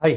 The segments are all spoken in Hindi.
हाय।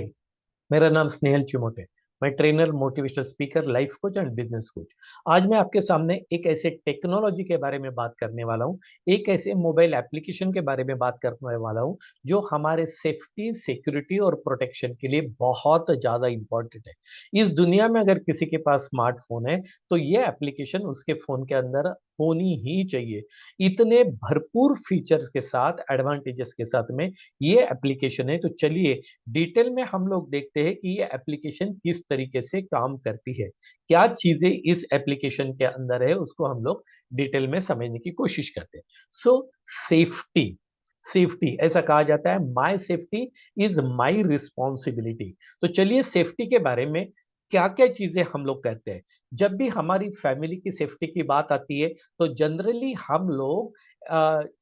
मेरा नाम स्नेहल चिमोटे। मैं trainer, motivational speaker, life coach and business coach. आज मैं आपके सामने एक ऐसे टेक्नोलॉजी के बारे में बात करने वाला हूँ, एक ऐसे मोबाइल एप्लीकेशन के बारे में बात करने वाला हूँ जो हमारे सेफ्टी, सिक्योरिटी और प्रोटेक्शन के लिए बहुत ज़्यादा इम्पोर्टेंट है। इस दुनिया में अगर किसी के पास स्मार्टफोन है तो ये एप्लीकेशन उसके फ़ोन के अंदर होनी ही चाहिए। इतने भरपूर फीचर्स के साथ, एडवांटेजेस के साथ में ये एप्लीकेशन है। तो चलिए डिटेल में हम लोग देखते हैं कि ये एप्लीकेशन किस तरीके से काम करती है, क्या चीजें इस एप्लीकेशन के अंदर है, उसको हम लोग डिटेल में समझने की कोशिश करते हैं। सो सेफ्टी, सेफ्टी ऐसा कहा जाता है, my safety is my responsibility. तो चलिए सेफ्टी के बारे में क्या क्या चीजें हम लोग करते हैं। जब भी हमारी फैमिली की सेफ्टी की बात आती है तो जनरली हम लोग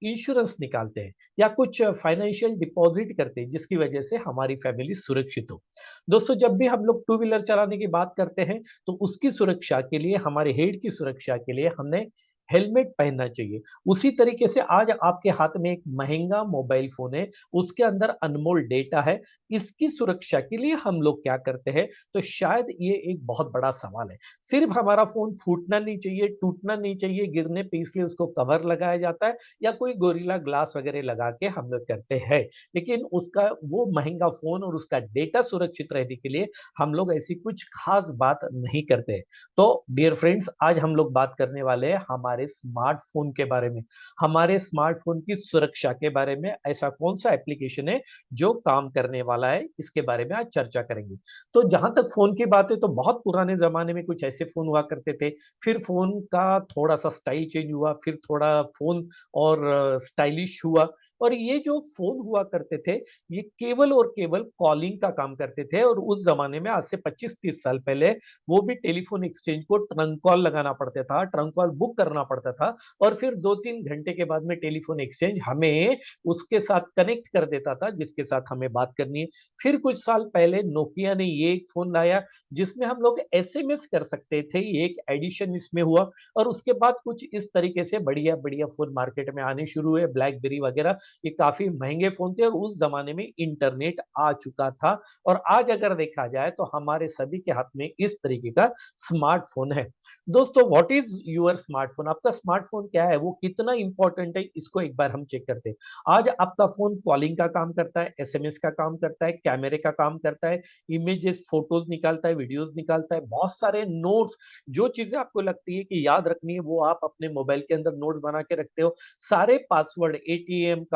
इंश्योरेंस निकालते हैं या कुछ फाइनेंशियल डिपॉजिट करते हैं जिसकी वजह से हमारी फैमिली सुरक्षित हो। दोस्तों, जब भी हम लोग टू व्हीलर चलाने की बात करते हैं तो उसकी सुरक्षा के लिए, हमारे हेड की सुरक्षा के लिए हमने हेलमेट पहनना चाहिए। उसी तरीके से आज आपके हाथ में एक महंगा मोबाइल फोन है, उसके अंदर अनमोल डेटा है, इसकी सुरक्षा के लिए हम लोग क्या करते हैं? तो शायद ये एक बहुत बड़ा सवाल है। सिर्फ हमारा फोन फूटना नहीं चाहिए, टूटना नहीं चाहिए, गिरने पे इसलिए उसको कवर लगाया जाता है या कोई गोरिल्ला ग्लास वगैरह लगा के हम लोग करते हैं। लेकिन उसका वो महंगा फोन और उसका डेटा सुरक्षित रहने के लिए हम लोग ऐसी कुछ खास बात नहीं करते। तो डियर फ्रेंड्स, आज हम लोग बात करने वाले हैं हमारे स्मार्टफोन के बारे में, हमारे स्मार्टफोन की सुरक्षा के बारे में। ऐसा कौन सा एप्लीकेशन है जो काम करने वाला है, इसके बारे में आज चर्चा करेंगे। तो जहां तक फोन की बात है तो बहुत पुराने जमाने में कुछ ऐसे फोन हुआ करते थे, फिर फोन का थोड़ा सा स्टाइल चेंज हुआ, फिर थोड़ा फोन और स्टाइलिश हुआ। और ये जो फोन हुआ करते थे ये केवल और केवल कॉलिंग का काम करते थे। और उस जमाने में आज से 25-30 साल पहले वो भी टेलीफोन एक्सचेंज को ट्रंक कॉल लगाना पड़ता था, ट्रंक कॉल बुक करना पड़ता था, और फिर 2-3 घंटे के बाद में टेलीफोन एक्सचेंज हमें उसके साथ कनेक्ट कर देता था जिसके साथ हमें बात करनी है। फिर कुछ साल पहले नोकिया ने ये एक फोन लाया जिसमें हम लोग एसएमएस कर सकते थे, ये एक एडिशन इसमें हुआ। और उसके बाद कुछ इस तरीके से बढ़िया बढ़िया फोन मार्केट में आने शुरू हुए, ब्लैकबेरी वगैरह। ये काफी महंगे फोन थे और उस जमाने में इंटरनेट आ चुका था। और आज अगर देखा जाए तो हमारे सभी के हाथ में इस तरीके का स्मार्टफोन है। दोस्तों, व्हाट इज योर स्मार्टफोन? आपका स्मार्टफोन क्या है, वो कितना इंपॉर्टेंट है, इसको एक बार हम चेक करते हैं। आज आपका फोन कॉलिंग का काम करता है, एसएमएस का काम करता है, कैमरे का काम करता है, इमेजेस, फोटोज निकालता है, वीडियोस निकालता है, बहुत सारे नोट्स, जो चीजें आपको लगती है कि याद रखनी है वो आप अपने मोबाइल के अंदर नोट्स बना के रखते हो। सारे पासवर्ड, एटीएम का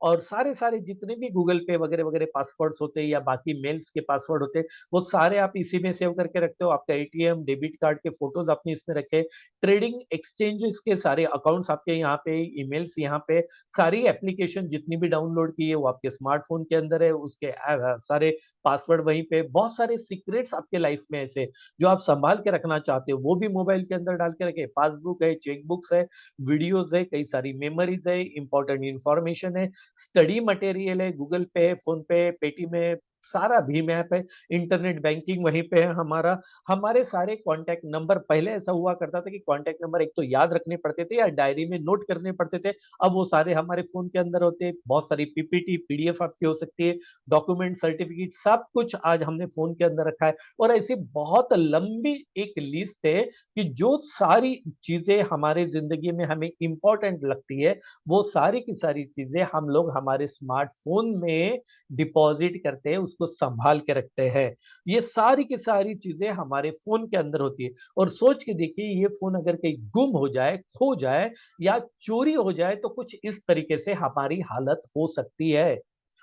और सारे सारे जितने भी गूगल पे वगैरह वगैरह पासवर्ड्स होते हैं या बाकी मेल्स के पासवर्ड होते हैं, वो सारे आप इसी में सेव करके रखते हो। आपका एटीएम, डेबिट कार्ड के फोटोज आपने इसमें रखे, ट्रेडिंग एक्सचेंजेस के सारे अकाउंट्स आपके यहाँ पे, ईमेल्स यहाँ पे, सारी एप्लीकेशन जितनी भी डाउनलोड की है वो आपके स्मार्टफोन के अंदर है, उसके सारे पासवर्ड वहीं पे। बहुत सारे सीक्रेट्स आपके लाइफ में ऐसे जो आप संभाल के रखना चाहते हो वो भी मोबाइल के अंदर डाल के रखे। पासबुक है, चेकबुक्स है, वीडियोस है, कई सारी मेमोरीज है, इंपॉर्टेंट इंफॉर्मेशन है, स्टडी मटेरियल है, गूगल पे, फोन पे, पेटीएम में, सारा भीम ऐप है, इंटरनेट बैंकिंग वहीं पे है हमारा। हमारे सारे कांटेक्ट नंबर, पहले ऐसा हुआ करता था कि कांटेक्ट नंबर एक तो याद रखने पड़ते थे या डायरी में नोट करने पड़ते थे, अब वो सारे हमारे फोन के अंदर होते हैं। बहुत सारी पीपीटी, पीडीएफ आपकी हो सकती है, डॉक्यूमेंट, सर्टिफिकेट, सब कुछ आज हमने फोन के अंदर रखा है। और ऐसी बहुत लंबी एक लिस्ट है कि जो सारी चीजें हमारे जिंदगी में हमें इंपॉर्टेंट लगती है वो सारी की सारी चीजें हम लोग हमारे स्मार्टफोन में डिपॉजिट करते हैं, उसको संभाल के रखते हैं। ये सारी की सारी चीजें हमारे फोन के अंदर होती है। और सोच के देखिए, ये फोन अगर कहीं गुम हो जाए, खो जाए या चोरी हो जाए तो कुछ इस तरीके से हमारी हालत हो सकती है।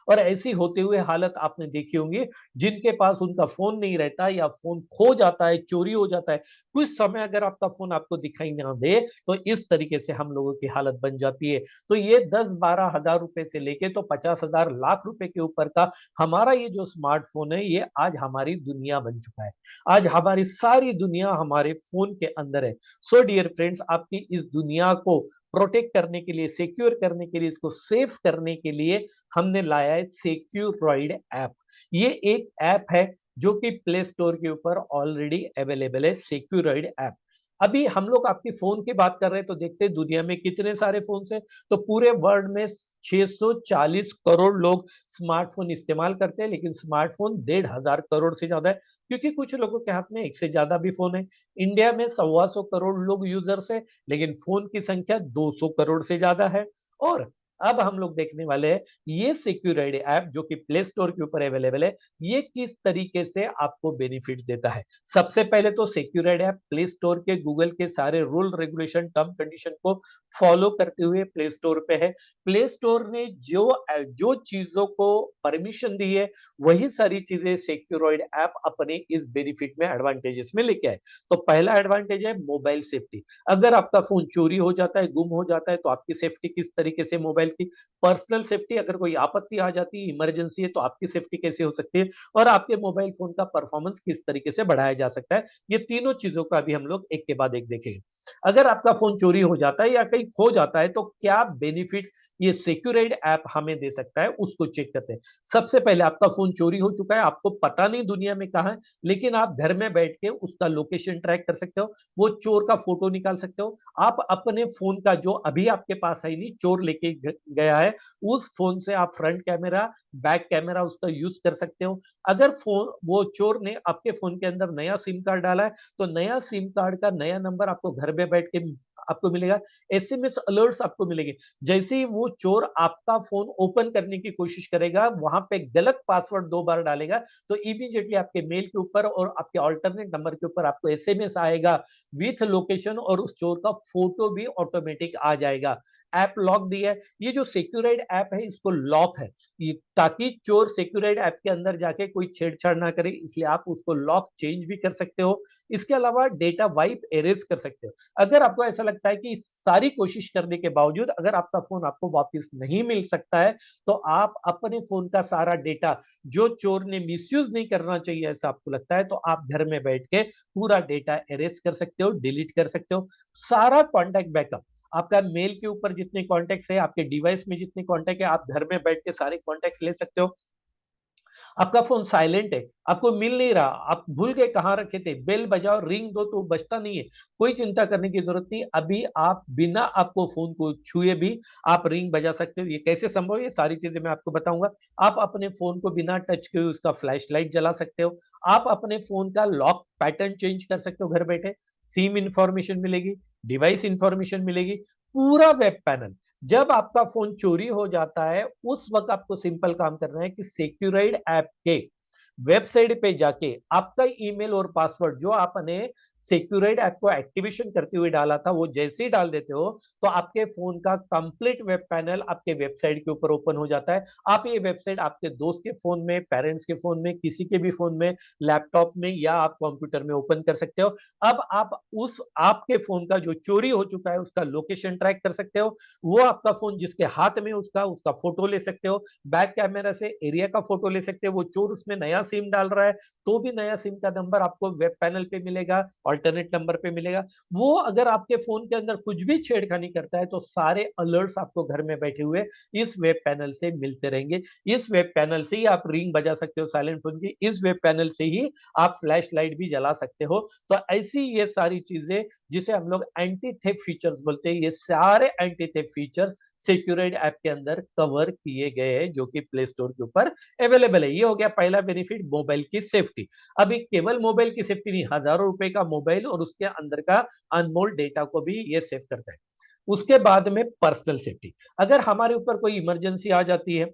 और ऐसी होते हुए हालत आपने देखी होंगी, जिनके पास उनका फोन नहीं रहता या फोन खो जाता है, चोरी हो जाता है, कुछ समय अगर आपका फोन आपको दिखाई ना दे तो इस तरीके से हम लोगों की हालत बन जाती है। तो ये 10-12 हजार रुपए से लेके तो 50 हजार, लाख रुपए के ऊपर का हमारा ये जो स्मार्टफोन है, ये आज हमारी दुनिया बन चुका है। आज हमारी सारी दुनिया हमारे फोन के अंदर है। सो डियर फ्रेंड्स, आपकी इस दुनिया को प्रोटेक्ट करने के लिए, सिक्योर करने के लिए, इसको सेफ करने के लिए हमने लाया है सिक्योरॉइड ऐप। ये एक ऐप है जो कि प्ले स्टोर के ऊपर ऑलरेडी अवेलेबल है, सिक्योरॉइड ऐप। अभी हम लोग आपकी फोन की बात कर रहे हैं तो देखते हैं दुनिया में कितने सारे फोन हैं। तो पूरे वर्ल्ड में 640 करोड़ लोग स्मार्टफोन इस्तेमाल करते हैं, लेकिन स्मार्टफोन 1,500 करोड़ से ज्यादा है, क्योंकि कुछ लोगों के हाथ में एक से ज्यादा भी फोन है। इंडिया में 125 करोड़ लोग यूजर्स है, लेकिन फोन की संख्या 200 करोड़ से ज्यादा है। और अब हम लोग देखने वाले हैं ये सिक्योरिटी ऐप जो कि प्ले स्टोर के ऊपर अवेलेबल है, ये किस तरीके से आपको बेनिफिट देता है। सबसे पहले तो सिक्योरिटी ऐप प्ले स्टोर के गूगल के सारे रूल रेगुलेशन टर्म कंडीशन को फॉलो करते हुए प्ले स्टोर पे है। प्ले स्टोर ने जो जो चीजों को परमिशन दी है, वही सारी चीजें सिक्योरिटी ऐप अपने इस बेनिफिट में एडवांटेजेस में लेके आए। तो पहला एडवांटेज है मोबाइल सेफ्टी। अगर आपका फोन चोरी हो जाता है, गुम हो जाता है, तो आपकी सेफ्टी किस तरीके से मोबाइल की। पर्सनल सेफ्टी, अगर कोई आपत्ति आ जाती है, इमरजेंसी है, तो आपकी सेफ्टी कैसे हो सकती है, और आपके मोबाइल फोन का परफॉर्मेंस किस तरीके से बढ़ाया जा सकता है। ये तीनों चीजों का भी हम लोग एक के बाद एक देखेंगे। अगर आपका फोन चोरी हो जाता है या कहीं खो जाता है, तो क्या बेनिफिट्स ये सिक्योरिटी ऐप हमें दे सकता है, उसको चेक करते हैं। सबसे पहले आपका फोन चोरी हो चुका है, आपको पता नहीं दुनिया में कहां है, लेकिन आप घर में बैठ के उसका लोकेशन ट्रैक कर सकते हो, वो चोर का फोटो निकाल सकते हो। आप अपने फोन का जो अभी आपके पास है नहीं, चोर लेके गया है, उस फोन से आप फ्रंट कैमरा, बैक कैमरा उसका यूज कर सकते हो। अगर फोन वो चोर ने आपके फोन के अंदर नया सिम कार्ड डाला है, तो नया सिम कार्ड का नया नंबर आपको घर में बैठ के आपको मिलेगा। एसएमएस अलर्ट्स आपको मिलेंगे। जैसे ही वो चोर आपका फोन ओपन करने की कोशिश करेगा, वहां पे गलत पासवर्ड 2 बार डालेगा, तो इमीडिएटली आपके मेल के ऊपर और आपके ऑल्टरनेट नंबर के ऊपर आपको एसएमएस आएगा विथ लोकेशन, और उस चोर का फोटो भी ऑटोमेटिक आ जाएगा। ऐप लॉक दिया है, ये जो सिक्योरिटी ऐप है इसको लॉक है, ताकि चोर सिक्योरिटी ऐप के अंदर जाके कोई छेड़छाड़ ना करे, इसलिए आप उसको लॉक चेंज भी कर सकते हो। इसके अलावा डेटा वाइप एरेज कर सकते हो। अगर आपको ऐसा लगता है कि सारी कोशिश करने के बावजूद अगर आपका फोन आपको वापस नहीं मिल सकता है, तो आप अपने फोन का सारा डेटा, जो चोर ने मिसयूज नहीं करना चाहिए ऐसा आपको लगता है, तो आप घर में बैठ के पूरा डेटा एरेज कर सकते हो, डिलीट कर सकते हो। सारा कॉन्टैक्ट बैकअप, आपका मेल के ऊपर जितने कॉन्टैक्ट्स है, आपके डिवाइस में जितने कॉन्टैक्ट है, आप घर में बैठ के सारे कॉन्टैक्ट्स ले सकते हो। आपका फोन साइलेंट है, आपको मिल नहीं रहा, आप भूल गए कहां रखे थे, बेल बजाओ, रिंग दो तो बजता नहीं है, कोई चिंता करने की जरूरत नहीं। अभी आप बिना आपको फोन को छुए भी आप रिंग बजा सकते हो। ये कैसे संभव है, ये सारी चीजें मैं आपको बताऊंगा। आप अपने फोन को बिना टच किए उसका फ्लैश लाइट जला सकते हो। आप अपने फोन का लॉक पैटर्न चेंज कर सकते हो घर बैठे। सिम इंफॉर्मेशन मिलेगी, डिवाइस इंफॉर्मेशन मिलेगी, पूरा वेब पैनल। जब आपका फोन चोरी हो जाता है, उस वक्त आपको सिंपल काम करना है कि सिक्योराइड ऐप के वेबसाइट पे जाके आपका ईमेल और पासवर्ड जो आपने सिक्योराइड ऐप को एक्टिवेशन करते हुए डाला था, वो जैसे ही डाल देते हो, तो आपके फोन का कंप्लीट वेब पैनल आपके वेबसाइट के ऊपर ओपन हो जाता है। आप ये वेबसाइट आपके दोस्त के फोन में, पेरेंट्स के फोन में, किसी के भी फोन में, लैपटॉप में या आप कंप्यूटर में ओपन कर सकते हो। अब आप उस आपके फोन का जो चोरी हो चुका है उसका लोकेशन ट्रैक कर सकते हो। वो आपका फोन जिसके हाथ में उसका उसका फोटो ले सकते हो, बैक कैमरा से एरिया का फोटो ले सकते हो। वो चोर उसमें नया सिम डाल रहा है, तो भी नया सिम का नंबर आपको वेब पैनल पे मिलेगा, ऑल्टरनेट नंबर पे मिलेगा। वो अगर आपके फोन के अंदर कुछ भी छेड़खानी करता है, तो सारे अलर्ट्स आपको घर में बैठे हुए इस वेब पैनल से मिलते रहेंगे। इस वेब पैनल से ही आप रिंग बजा सकते हो साइलेंट फोन की, इस वेब पैनल से ही आप फ्लैश लाइट भी जला सकते हो। तो ऐसी ये सारी चीजें जिसे हम लोग एंटी थेफ्ट फीचर्स बोलते हैं, ये सारे anti theft features security app के अंदर कवर किए गए हैं, जो कि प्ले स्टोर के ऊपर अवेलेबल है। ये हो गया पहला बेनिफिट, मोबाइल की सेफ्टी। अभी केवल मोबाइल की सेफ्टी नहीं, हजारों रुपए का मोबाइल और उसके अंदर का अनमोल डेटा को भी ये सेव करता है। उसके बाद में पर्सनल सेफ्टी, अगर हमारे ऊपर कोई इमरजेंसी आ जाती है,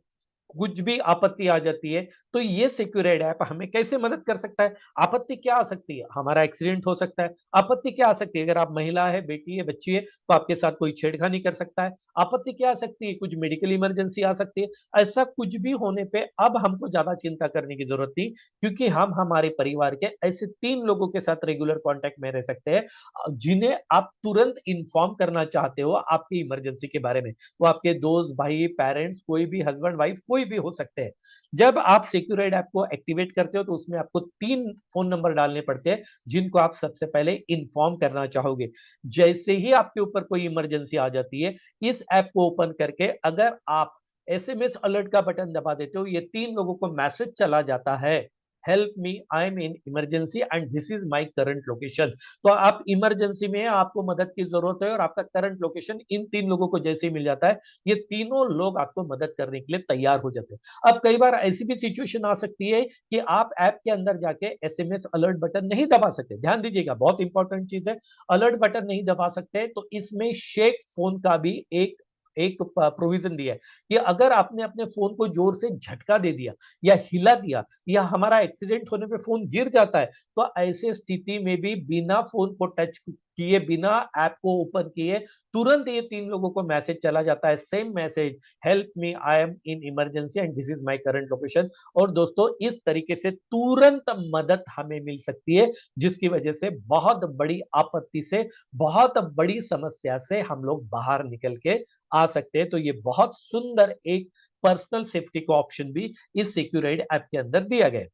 कुछ भी आपत्ति आ जाती है, तो ये सिक्योरिटी ऐप हमें कैसे मदद कर सकता है। आपत्ति क्या आ सकती है, हमारा एक्सीडेंट हो सकता है। आपत्ति क्या आ सकती है, अगर आप महिला है, बेटी है, बच्ची है, तो आपके साथ कोई छेड़खानी कर सकता है। आपत्ति क्या आ सकती है, कुछ मेडिकल इमरजेंसी आ सकती है। ऐसा कुछ भी होने पे अब हमको ज्यादा चिंता करने की जरूरत नहीं, क्योंकि हम हमारे परिवार के ऐसे 3 लोगों के साथ रेगुलर कांटेक्ट में रह सकते हैं, जिन्हें आप तुरंत इन्फॉर्म करना चाहते हो आपकी इमरजेंसी के बारे में। वो आपके दोस्त, भाई, पेरेंट्स, कोई भी, हस्बैंड, वाइफ, कोई भी हो सकते हैं। जब आप सिक्योरिटी ऐप को एक्टिवेट करते हो, तो उसमें आपको 3 फोन नंबर डालने पड़ते हैं, जिनको आप सबसे पहले इन्फॉर्म करना चाहोगे। जैसे ही आपके ऊपर कोई इमरजेंसी आ जाती है, इस ऐप को ओपन करके अगर आप एसएमएस अलर्ट का बटन दबा देते हो, ये 3 लोगों को मैसेज चला जाता है help me, I am in emergency and this is my current location. तो आप इमरजेंसी में हैं, आपको मदद की जरूरत है और आपका करंट लोकेशन इन 3 लोगों को जैसे ही मिल जाता है, ये तीनों लोग आपको मदद करने के लिए तैयार हो जाते हैं। अब कई बार ऐसी भी सिचुएशन आ सकती है कि आप ऐप के अंदर जाके एसएमएस अलर्ट बटन नहीं दबा सकते। ध्यान दीजिएगा, बहुत इंपॉर्टेंट चीज है, अलर्ट बटन नहीं दबा सकते, तो इसमें शेक फोन का भी एक एक प्रोविजन दिया है कि अगर आपने अपने फोन को जोर से झटका दे दिया या हिला दिया या हमारा एक्सीडेंट होने पे फोन गिर जाता है, तो ऐसे स्थिति में भी बिना फोन को टच किए, बिना ऐप को ओपन किए, तुरंत ये 3 लोगों को मैसेज चला जाता है, same message, help me, I am in emergency and this is my current location. और दोस्तों, इस तरीके से तुरंत मदद हमें मिल सकती है, जिसकी वजह से बहुत बड़ी आपत्ति से, बहुत बड़ी समस्या से हम लोग बाहर निकल के आ सकते हैं। तो ये बहुत सुंदर एक पर्सनल सेफ्टी का ऑप्शन भी इस सिक्योराइड ऐप के अंदर दिया गया है।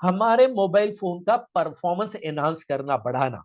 हमारे मोबाइल फोन का परफॉर्मेंस एनहांस करना, बढ़ाना,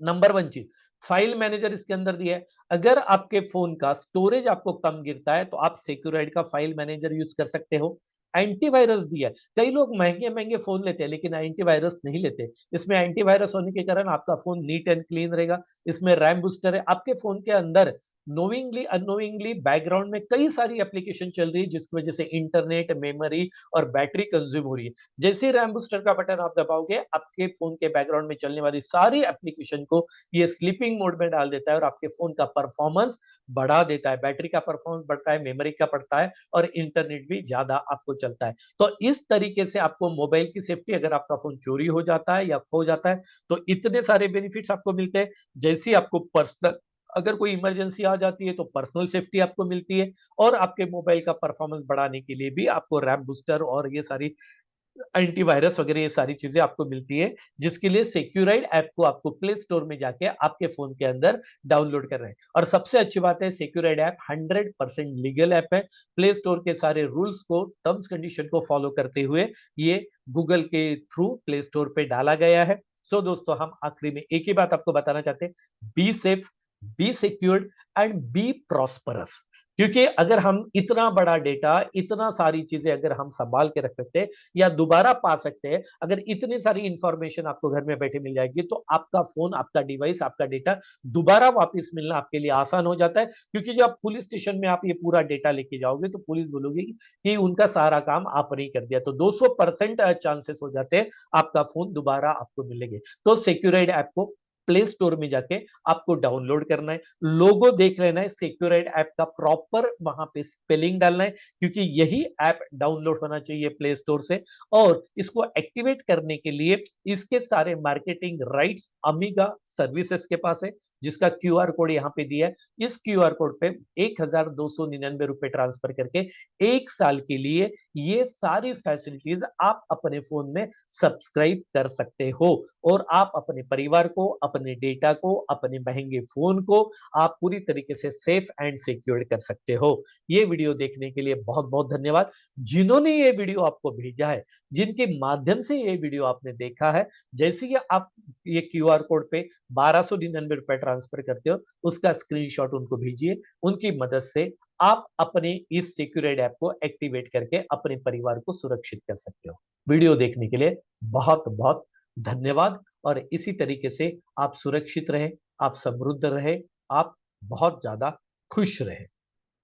नंबर 1 चीज, फाइल मैनेजर इसके अंदर दिया है। अगर आपके फोन का स्टोरेज आपको कम गिरता है, तो आप सिक्योराइड का फाइल मैनेजर यूज कर सकते हो। एंटीवायरस दिया है। कई लोग महंगे महंगे फोन लेते हैं लेकिन एंटीवायरस नहीं लेते। इसमें एंटीवायरस होने के कारण आपका फोन नीट एंड क्लीन रहेगा। इसमें रैम बूस्टर है। आपके फोन के अंदर नोइंगली अनोइंगली बैकग्राउंड में कई सारी एप्लीकेशन चल रही है, जिसकी वजह से इंटरनेट, मेमोरी और बैटरी कंज्यूम हो रही है। जैसे ही रैम बूस्टर का बटन आप दबाओगे, आपके फोन के बैकग्राउंड में चलने वाली सारी एप्लीकेशन को ये स्लीपिंग मोड में डाल देता है और आपके फोन का परफॉर्मेंस बढ़ा देता है। बैटरी का परफॉर्मेंस बढ़ता है, मेमोरी का बढ़ता है और इंटरनेट भी ज्यादा आपको चलता है। तो इस तरीके से आपको मोबाइल की सेफ्टी, अगर आपका फोन चोरी हो जाता है या खो जाता है, तो इतने सारे बेनिफिट्स आपको मिलते हैं। जैसे आपको पर्सनल, अगर कोई इमरजेंसी आ जाती है तो पर्सनल सेफ्टी आपको मिलती है, और आपके मोबाइल का परफॉर्मेंस बढ़ाने के लिए भी आपको रैम बूस्टर और ये सारी एंटीवायरस वगैरह, ये सारी चीजें आपको मिलती है, जिसके लिए सिक्योराइड ऐप को आपको प्ले स्टोर में जाके आपके फोन के अंदर डाउनलोड कर रहे हैं। और सबसे अच्छी बात है, सिक्योराइड ऐप 100% लीगल ऐप है। प्ले स्टोर के सारे रूल्स को, टर्म्स कंडीशन को फॉलो करते हुए ये गूगल के थ्रू प्ले स्टोर पे डाला गया है। सो दोस्तों, हम आखिरी में एक ही बात आपको बताना चाहते हैं, be safe, be secured and be prosperous. क्योंकि अगर हम इतना बड़ा डेटा, इतना सारी चीजें अगर हम संभाल के रख सकते हैं या दोबारा पा सकते हैं, अगर इतनी सारी इंफॉर्मेशन आपको घर में बैठे मिल जाएगी, तो आपका फोन, आपका डिवाइस, आपका डेटा दोबारा वापस मिलना आपके लिए आसान हो जाता है। क्योंकि जब पुलिस स्टेशन में आप ये पूरा डेटा लेके जाओगे, तो पुलिस बोलोगी कि उनका सारा काम आपने ही कर दिया, तो 200% चांसेस हो जाते हैं आपका फोन दोबारा आपको मिलेंगे। तो सिक्योराइड ऐप को प्ले स्टोर में जाके आपको डाउनलोड करना है, लोगो देख लेना है, सिक्योराइड ऐप का प्रॉपर वहां पे स्पेलिंग डालना है, क्योंकि यही ऐप डाउनलोड होना चाहिए प्ले स्टोर से। और इसको एक्टिवेट करने के लिए इसके सारे मार्केटिंग राइट्स अमीगा सर्विसेज के पास है, जिसका क्यूआर कोड यहाँ पे दिया है। इस क्यूआर कोड पे 1299 रुपए ट्रांसफर करके 1 साल के लिए ये सारी फैसिलिटीज आप अपने फोन में सब्सक्राइब कर सकते हो, और आप अपने परिवार को, अपने डेटा को, अपने महंगे फोन को आप पूरी तरीके से सेफ एंड सिक्योर कर सकते हो। ये वीडियो देखने के लिए बहुत बहुत धन्यवाद। जिन्होंने ये वीडियो आपको भेजा है, जिनके माध्यम से ये वीडियो आपने देखा है, जैसे कि आप ये क्यूआर कोड पे 1299 रुपए ट्रांसफर करते हो, उसका स्क्रीनशॉट उनको भेजिए। उनकी मदद से आप अपने इस सिक्योरिटी ऐप को एक्टिवेट करके अपने परिवार को सुरक्षित कर सकते हो। वीडियो देखने के लिए बहुत बहुत धन्यवाद, और इसी तरीके से आप सुरक्षित रहें, आप समृद्ध रहें, आप बहुत ज्यादा खुश रहें।